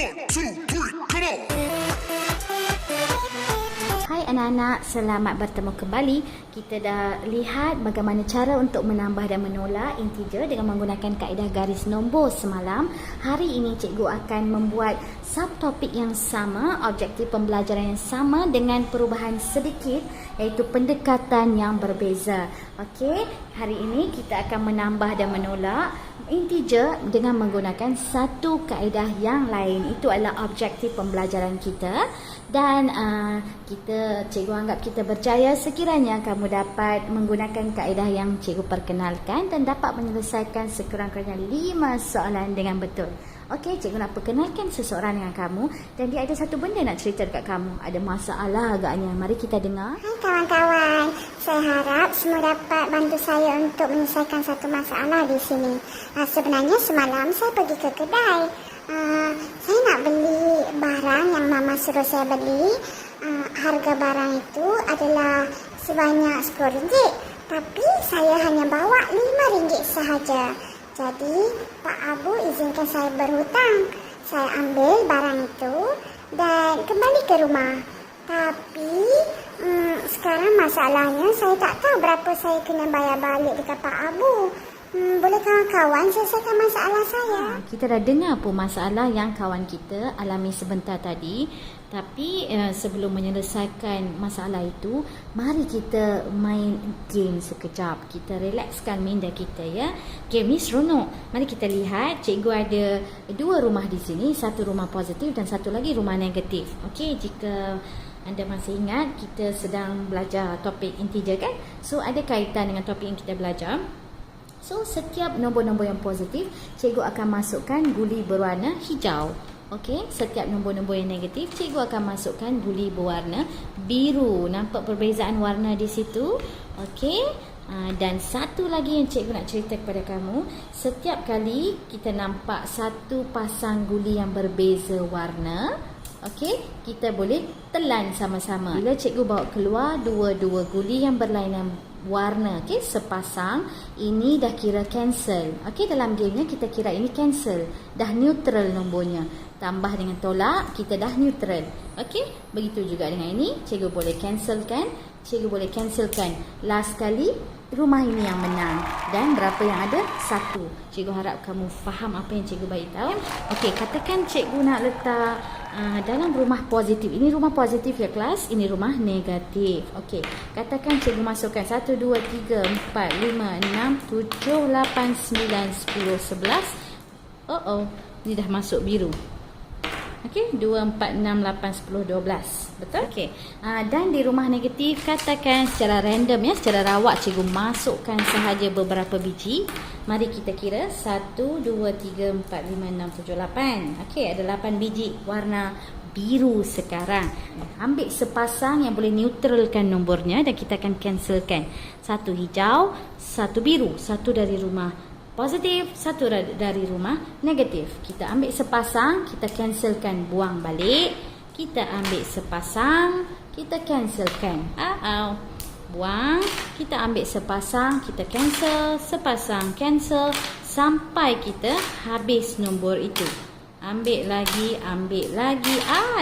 1, 2, 3, come on! Hai anak-anak, selamat bertemu kembali. Kita dah lihat bagaimana cara untuk menambah dan menolak integer dengan menggunakan kaedah garis nombor semalam. Hari ini cikgu akan membuat subtopik yang sama, objektif pembelajaran yang sama dengan perubahan sedikit, iaitu pendekatan yang berbeza. Okey, hari ini kita akan menambah dan menolak integer dengan menggunakan satu kaedah yang lain. Itu adalah objektif pembelajaran kita. Dan cikgu anggap kita berjaya sekiranya kamu dapat menggunakan kaedah yang cikgu perkenalkan dan dapat menyelesaikan sekurang-kurangnya 5 soalan dengan betul. Okey, cikgu nak perkenalkan seseorang dengan kamu dan dia ada satu benda nak cerita dekat kamu. Ada masalah agaknya. Mari kita dengar. Hai kawan-kawan, saya harap semua dapat bantu saya untuk menyelesaikan satu masalah di sini. Sebenarnya semalam saya pergi ke kedai. Saya nak beli barang yang mama suruh saya beli. Harga barang itu adalah sebanyak RM10. Tapi saya hanya bawa RM5 sahaja. Jadi Pak Abu izinkan saya berhutang. Saya ambil barang itu dan kembali ke rumah. Tapi sekarang masalahnya saya tak tahu berapa saya kena bayar balik dekat Pak Abu. Boleh kawan-kawan selesaikan masalah saya? Kita dah dengar pun masalah yang kawan kita alami sebentar tadi. Tapi sebelum menyelesaikan masalah itu, mari kita main game sekejap. Kita relaxkan minda kita, ya. Game ni seronok. Mari kita lihat, cikgu ada 2 rumah di sini. Satu rumah positif dan satu lagi rumah negatif. Okey, jika anda masih ingat, kita sedang belajar topik integer kan? So, ada kaitan dengan topik yang kita belajar. So, setiap nombor-nombor yang positif, cikgu akan masukkan guli berwarna hijau. Okey, setiap nombor-nombor yang negatif, cikgu akan masukkan guli berwarna biru. Nampak perbezaan warna di situ? Okey, dan satu lagi yang cikgu nak cerita kepada kamu, setiap kali kita nampak satu pasang guli yang berbeza warna, okey, kita boleh telan sama-sama. Bila cikgu bawa keluar dua-dua guli yang berlainan warna, okey, sepasang, ini dah kira cancel. Okey, dalam gamenya kita kira ini cancel, dah neutral nombornya. Tambah dengan tolak, kita dah neutral. Okey, begitu juga dengan ini, cikgu boleh cancelkan, cikgu boleh cancelkan. Last kali, rumah ini yang menang. Dan berapa yang ada? 1. Cikgu harap kamu faham apa yang cikgu bagi tahu. Okey, katakan cikgu nak letak dalam rumah positif. Ini rumah positif ya kelas, ini rumah negatif. Okey, katakan cikgu masukkan 1, 2, 3, 4, 5, 6, 7, 8, 9, 10, 11. Ini dah masuk biru. Okey, 2, 4, 6, 8, 10, 12. Betul? Okey. Dan di rumah negatif, katakan secara random, ya, secara rawak cikgu masukkan sahaja beberapa biji. Mari kita kira 1, 2, 3, 4, 5, 6, 7, 8. Okey, ada 8 biji warna biru sekarang. Ambil sepasang yang boleh neutralkan nombornya dan kita akan cancelkan. 1 hijau, 1 biru. 1 dari rumah positif, 1 dari rumah negatif. Kita ambil sepasang, kita cancelkan, buang balik. Kita ambil sepasang, kita cancelkan. Buang. Kita ambil sepasang, kita cancel, sepasang cancel sampai kita habis nombor itu. Ambil lagi, ambil lagi.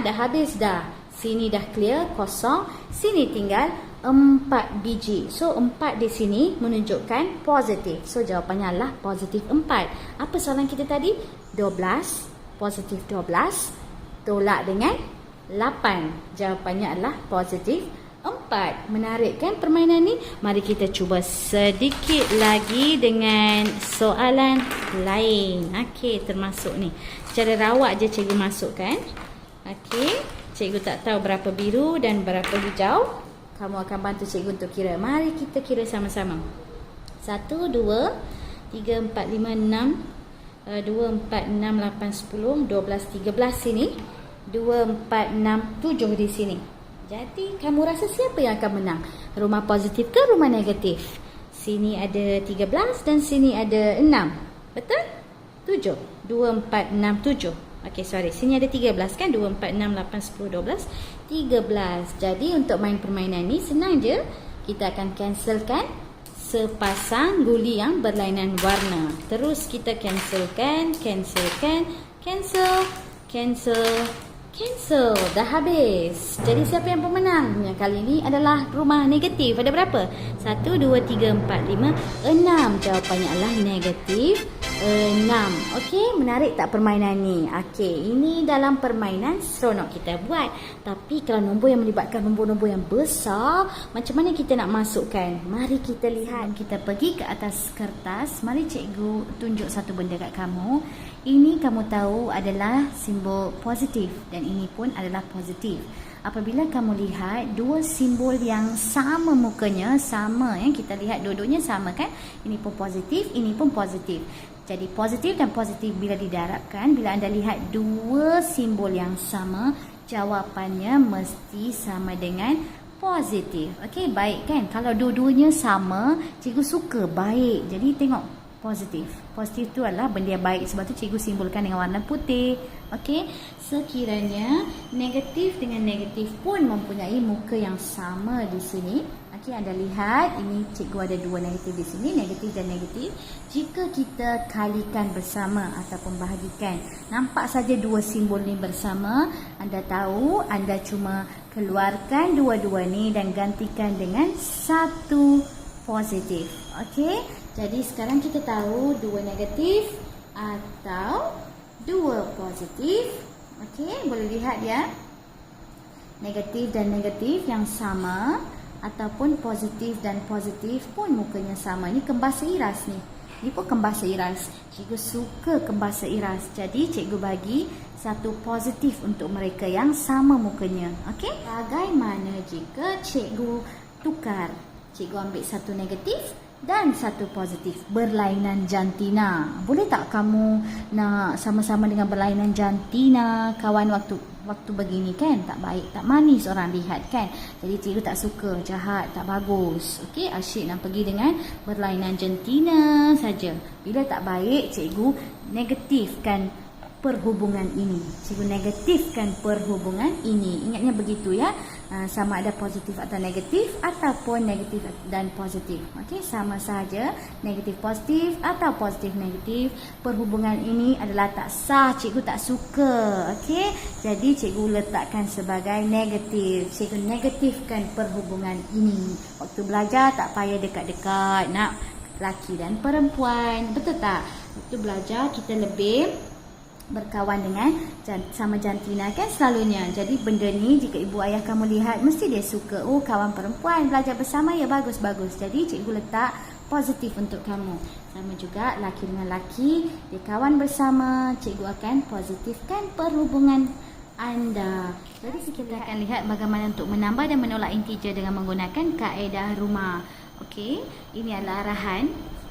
Dah habis dah. Sini dah clear, kosong. Sini tinggal 4 biji. So 4 di sini menunjukkan positif. So jawapannya adalah positif 4. Apa soalan kita tadi? 12, positif 12, tolak dengan 8. Jawapannya adalah positif 4. Menarik kan permainan ni? Mari kita cuba sedikit lagi dengan soalan lain. Okey, termasuk ni. Secara rawak je cikgu masukkan. Okey, cikgu tak tahu berapa biru dan berapa hijau. Kamu akan bantu cikgu untuk kira. Mari kita kira sama-sama. 1, 2, 3, 4, 5, 6. 2, 4, 6, 8, 10, 12, 13 sini. 2, 4, 6, 7 di sini. Jadi kamu rasa siapa yang akan menang? Rumah positif ke rumah negatif? Sini ada 13 dan sini ada 6. Betul? 7. 2, 4, 6, 7. Okey, sorry. Sini ada 13 kan? 2, 4, 6, 8, 10, 12. 13. Jadi untuk main permainan ni senang je. Kita akan cancelkan sepasang guli yang berlainan warna. Terus kita cancelkan, cancel. Cancel. Cancel. Dah habis. Jadi siapa yang pemenang? Yang kali ini adalah rumah negatif. Ada berapa? 1, 2, 3, 4, 5, 6. Jawapannya adalah negatif 6. Okey, menarik tak permainan ni? Okey, ini dalam permainan seronok kita buat. Tapi kalau nombor yang melibatkan nombor-nombor yang besar, macam mana kita nak masukkan? Mari kita lihat. Kita pergi ke atas kertas. Mari cikgu tunjuk satu benda kat kamu. Ini kamu tahu adalah simbol positif dan ini pun adalah positif. Apabila kamu lihat dua simbol yang sama mukanya, sama ya, kita lihat dua-duanya sama kan? Ini pun positif, ini pun positif. Jadi positif dan positif bila didarabkan, bila anda lihat dua simbol yang sama, jawapannya mesti sama dengan positif. Okey, baik kan? Kalau dua-duanya sama, cikgu suka baik. Jadi tengok positif. Positif tu adalah benda yang baik. Sebab tu cikgu simbolkan dengan warna putih. Okey. Sekiranya negatif dengan negatif pun mempunyai muka yang sama di sini. Okey, anda lihat ini cikgu ada dua negatif di sini, negatif dan negatif. Jika kita kalikan bersama ataupun bahagikan, nampak saja dua simbol ni bersama, anda tahu anda cuma keluarkan dua-dua ni dan gantikan dengan satu positif. Okey. Jadi sekarang kita tahu dua negatif atau dua positif. Okey, boleh lihat ya. Negatif dan negatif yang sama ataupun positif dan positif pun mukanya sama. Ini kembar seiras ni. Ini pun kembar seiras. Cikgu suka kembar seiras. Jadi cikgu bagi satu positif untuk mereka yang sama mukanya. Okey? Bagaimana jika cikgu tukar? Cikgu ambil satu negatif dan satu positif, berlainan jantina. Boleh tak kamu nak sama-sama dengan berlainan jantina kawan waktu begini kan? Tak baik, tak manis orang lihat kan? Jadi cikgu tak suka, jahat, tak bagus. Okey, asyik nak pergi dengan berlainan jantina saja. Bila tak baik, cikgu negatifkan perhubungan ini. Cikgu negatifkan perhubungan ini. Ingatnya begitu ya. Sama ada positif atau negatif ataupun negatif dan positif. Okey, sama saja negatif positif atau positif negatif. Perhubungan ini adalah tak sah, cikgu tak suka. Okey, jadi cikgu letakkan sebagai negatif. Cikgu negatifkan perhubungan ini. Waktu belajar tak payah dekat-dekat nak lelaki dan perempuan. Betul tak? Waktu belajar kita lebih berkawan dengan sama jantina kan selalunya. Jadi benda ni jika ibu ayah kamu lihat mesti dia suka. Oh, kawan perempuan belajar bersama ya, bagus-bagus. Jadi cikgu letak positif untuk kamu. Sama juga laki dengan laki, dia kawan bersama, cikgu akan positifkan perhubungan anda. Jadi kita akan lihat bagaimana untuk menambah dan menolak integer dengan menggunakan kaedah rumah. Okey, ini adalah arahan.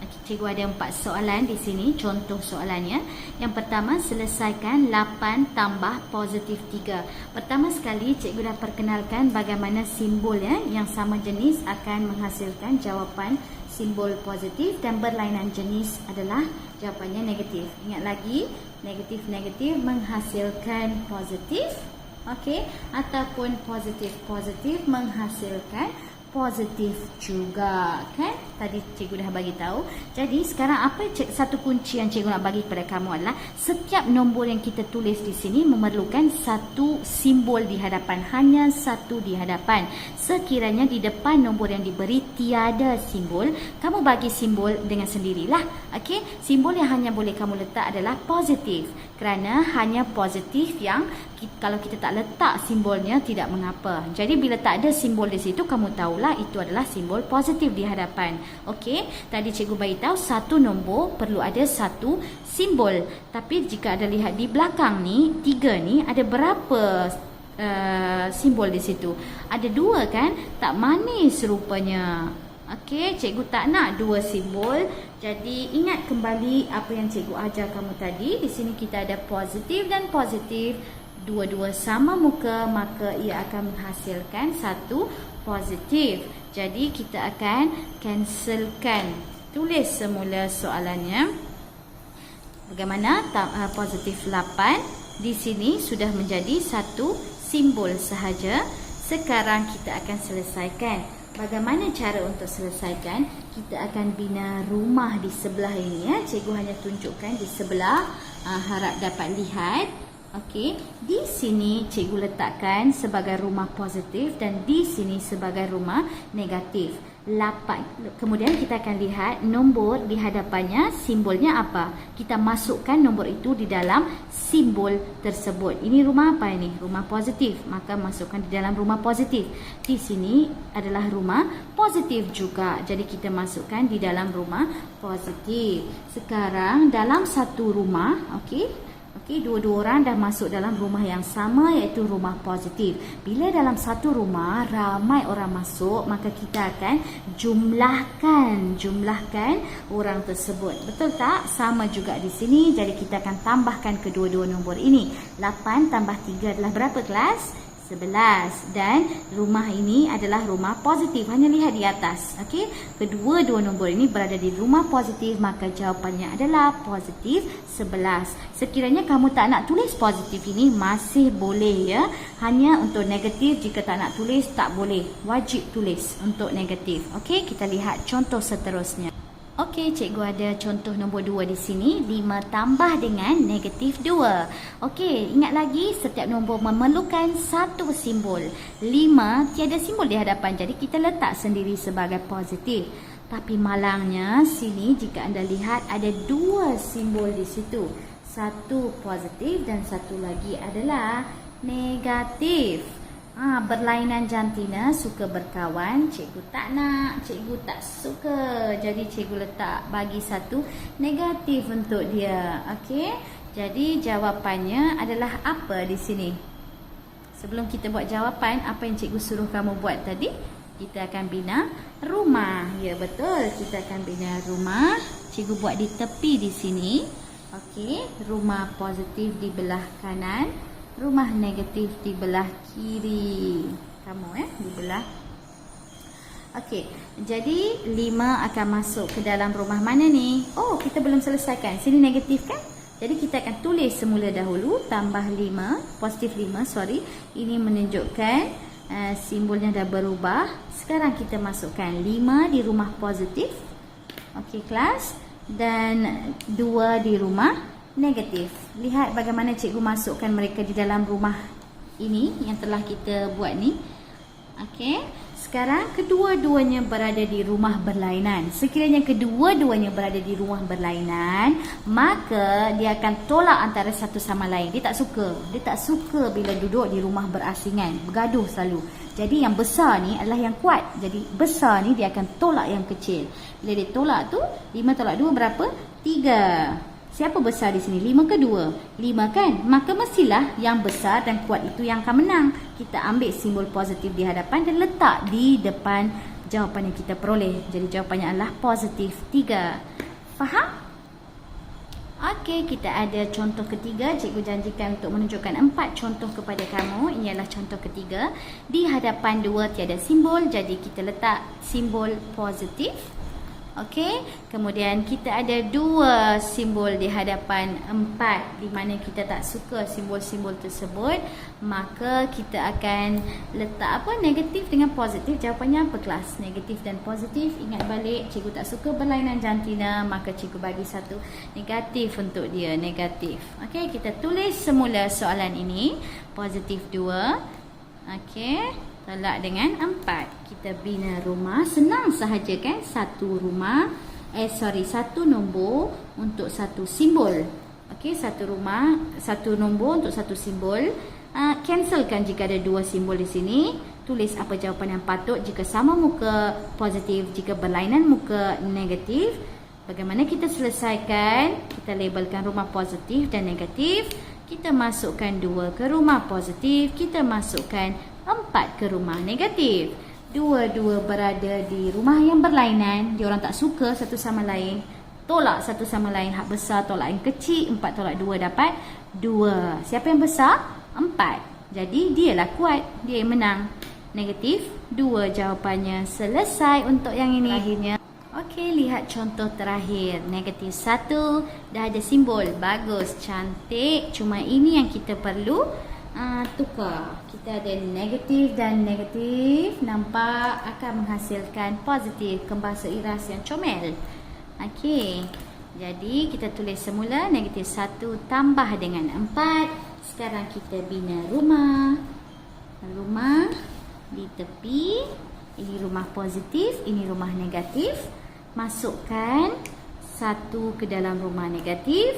Cikgu ada 4 soalan di sini, contoh soalannya. Yang pertama, selesaikan 8 tambah positif 3. Pertama sekali, cikgu dah perkenalkan bagaimana simbol ya, yang sama jenis akan menghasilkan jawapan simbol positif dan berlainan jenis adalah jawapannya negatif. Ingat lagi, negatif-negatif menghasilkan positif, okey, ataupun positif-positif menghasilkan positif juga kan? Tadi cikgu dah bagi tahu. Jadi sekarang apa satu kunci yang cikgu nak bagi kepada kamu adalah setiap nombor yang kita tulis di sini memerlukan satu simbol di hadapan, hanya satu di hadapan. Sekiranya di depan nombor yang diberi tiada simbol, kamu bagi simbol dengan sendirilah. Okey, simbol yang hanya boleh kamu letak adalah positif. Kerana hanya positif yang kalau kita tak letak simbolnya tidak mengapa. Jadi bila tak ada simbol di situ, kamu tahulah itu adalah simbol positif di hadapan. Okey, tadi cikgu bagi tahu satu nombor perlu ada satu simbol. Tapi jika ada lihat di belakang ni, 3 ni ada berapa simbol di situ? Ada 2 kan? Tak manis rupanya. Okey, cikgu tak nak 2 simbol. Jadi ingat kembali apa yang cikgu ajar kamu tadi. Di sini kita ada positif dan positif. Dua-dua sama muka, maka ia akan menghasilkan satu positif. Jadi kita akan cancelkan. Tulis semula soalannya. Bagaimana positif 8 di sini sudah menjadi satu simbol sahaja. Sekarang kita akan selesaikan. Bagaimana cara untuk selesaikan? Kita akan bina rumah di sebelah ini ya. Cikgu hanya tunjukkan di sebelah, harap dapat lihat. Okey, di sini cikgu letakkan sebagai rumah positif dan di sini sebagai rumah negatif. 8. Kemudian kita akan lihat nombor di hadapannya, simbolnya apa. Kita masukkan nombor itu di dalam simbol tersebut. Ini rumah apa ini? Rumah positif. Maka masukkan di dalam rumah positif. Di sini adalah rumah positif juga. Jadi kita masukkan di dalam rumah positif. Sekarang dalam satu rumah, okey. Okey, dua-dua orang dah masuk dalam rumah yang sama, iaitu rumah positif. Bila dalam satu rumah ramai orang masuk, maka kita akan jumlahkan orang tersebut. Betul tak? Sama juga di sini. Jadi kita akan tambahkan kedua-dua nombor ini. 8 tambah 3 adalah berapa kelas? 11. Dan rumah ini adalah rumah positif. Hanya lihat di atas. Okey, kedua-dua nombor ini berada di rumah positif, maka jawapannya adalah positif 11. Sekiranya kamu tak nak tulis positif ini, masih boleh ya. Hanya untuk negatif, jika tak nak tulis, tak boleh. Wajib tulis untuk negatif. Okey, kita lihat contoh seterusnya. Okey, cikgu ada contoh nombor 2 di sini. 5 tambah dengan negatif 2. Okey, ingat lagi setiap nombor memerlukan satu simbol. 5 tiada simbol di hadapan, jadi kita letak sendiri sebagai positif. Tapi malangnya sini jika anda lihat ada 2 simbol di situ. Satu positif dan satu lagi adalah negatif. Berlainan jantina, suka berkawan. Cikgu tak nak, cikgu tak suka. Jadi cikgu letak bagi satu negatif untuk dia. Okey. Jadi jawapannya adalah apa di sini? Sebelum kita buat jawapan, apa yang cikgu suruh kamu buat tadi? Kita akan bina rumah. Ya, betul. Kita akan bina rumah. Cikgu buat di tepi di sini. Okey, rumah positif di belah kanan. Rumah negatif di belah kiri. Kamu di belah. Okey, jadi 5 akan masuk ke dalam rumah mana ni? Oh, kita belum selesaikan. Sini negatif kan? Jadi kita akan tulis semula dahulu. Tambah 5, positif 5, sorry. Ini menunjukkan simbolnya dah berubah. Sekarang kita masukkan 5 di rumah positif. Okey, kelas. Dan 2 di rumah negatif. Lihat bagaimana cikgu masukkan mereka di dalam rumah ini yang telah kita buat ni. Okey, sekarang kedua-duanya berada di rumah berlainan. Sekiranya kedua-duanya berada di rumah berlainan, maka dia akan tolak antara satu sama lain. Dia tak suka. Dia tak suka bila duduk di rumah berasingan, bergaduh selalu. Jadi yang besar ni adalah yang kuat. Jadi besar ni dia akan tolak yang kecil. Bila dia tolak tu, 5 tolak 2 berapa? 3. Siapa besar di sini? 5 ke 2? 5 kan? Maka mestilah yang besar dan kuat itu yang akan menang. Kita ambil simbol positif di hadapan dan letak di depan jawapan yang kita peroleh. Jadi jawapannya adalah positif 3. Faham? Okey, kita ada contoh ketiga. Cikgu janjikan untuk menunjukkan 4 contoh kepada kamu. Ini adalah contoh ketiga. Di hadapan 2 tiada simbol, jadi kita letak simbol positif. Okey, kemudian kita ada 2 simbol di hadapan 4 di mana kita tak suka simbol-simbol tersebut, maka kita akan letak apa? Negatif dengan positif. Jawapannya apa kelas? Negatif dan positif. Ingat balik, cikgu tak suka berlainan jantina, maka cikgu bagi satu negatif untuk dia, negatif. Okey, kita tulis semula soalan ini. Positif 2. Okey, tolak dengan 4. Kita bina rumah. Senang sahaja kan? Satu nombor untuk satu simbol. Okey, satu rumah, satu nombor untuk satu simbol. Cancelkan jika ada 2 simbol di sini. Tulis apa jawapan yang patut jika sama muka positif, jika berlainan muka negatif. Bagaimana kita selesaikan? Kita labelkan rumah positif dan negatif. Kita masukkan 2 ke rumah positif. Kita masukkan 4 ke rumah negatif. Dua-dua berada di rumah yang berlainan. Diorang tak suka satu sama lain. Tolak satu sama lain. Hak besar tolak yang kecil. 4 tolak 2 dapat 2. Siapa yang besar? 4. Jadi dialah kuat. Dia yang menang. Negatif 2 jawapannya. Selesai untuk yang ini. Akhirnya. Okey, lihat contoh terakhir. Negatif 1. Dah ada simbol. Bagus, cantik. Cuma ini yang kita perlu tukar. Kita ada negatif dan negatif. Nampak akan menghasilkan positif. Kembar seiras yang comel. Okey. Jadi kita tulis semula negatif 1 tambah dengan 4. Sekarang kita bina rumah. Rumah di tepi. Ini rumah positif, ini rumah negatif. Masukkan 1 ke dalam rumah negatif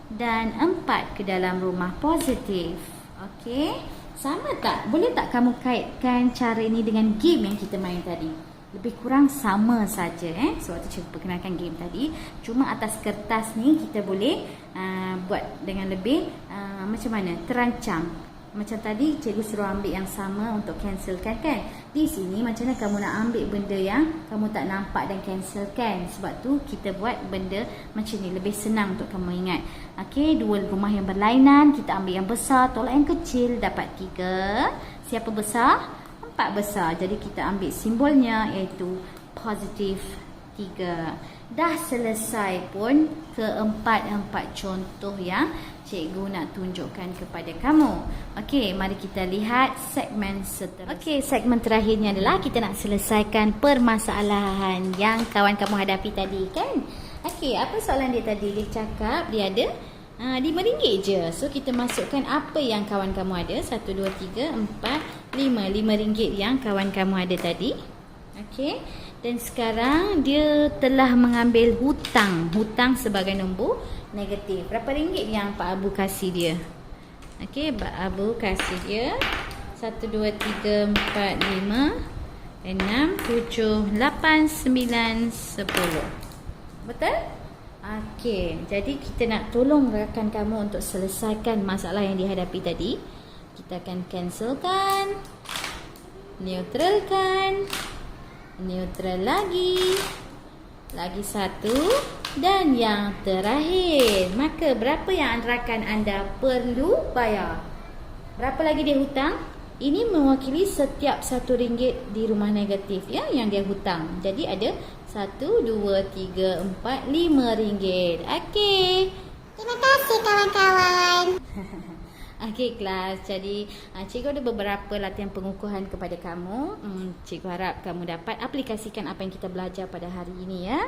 dan 4 ke dalam rumah positif. Okey, sama tak? Boleh tak kamu kaitkan cara ini dengan game yang kita main tadi? Lebih kurang sama saja sebab tu cikgu perkenalkan game tadi. Cuma atas kertas ni kita boleh buat dengan lebih macam mana? Terancang. Macam tadi cikgu suruh ambil yang sama untuk cancelkan kan. Di sini macam mana kamu nak ambil benda yang kamu tak nampak dan cancelkan. Sebab tu kita buat benda macam ni, lebih senang untuk kamu ingat. Okey, 2 rumah yang berlainan, kita ambil yang besar, tolak yang kecil, dapat 3. Siapa besar? 4 besar. Jadi kita ambil simbolnya iaitu positif 3. Dah selesai pun keempat-empat contoh yang cikgu nak tunjukkan kepada kamu. Okey, mari kita lihat segmen seterusnya. Okey, segmen terakhirnya adalah kita nak selesaikan permasalahan yang kawan kamu hadapi tadi kan. Okey, apa soalan dia tadi? Dia cakap dia ada RM5 je. So kita masukkan apa yang kawan kamu ada. 1, 2, 3, 4, 5. RM5 yang kawan kamu ada tadi. Okey. Dan sekarang dia telah mengambil hutang. Hutang sebagai nombor negatif. Berapa ringgit yang Pak Abu kasih dia? Okey, Pak Abu kasih dia 1, 2, 3, 4, 5, 6, 7, 8, 9, 10. Betul? Okey, jadi kita nak tolong rakan kamu untuk selesaikan masalah yang dihadapi tadi. Kita akan cancelkan, neutralkan, neutral lagi 1 dan yang terakhir. Maka berapa yang rakan anda perlu bayar? Berapa lagi dia hutang? Ini mewakili setiap RM1 di rumah negatif ya yang dia hutang. Jadi ada 1, 2, 3, 4, RM5. Okey. Terima kasih kawan-kawan. Okey kelas. Jadi cikgu ada beberapa latihan pengukuhan kepada kamu. Cikgu harap kamu dapat aplikasikan apa yang kita belajar pada hari ini ya.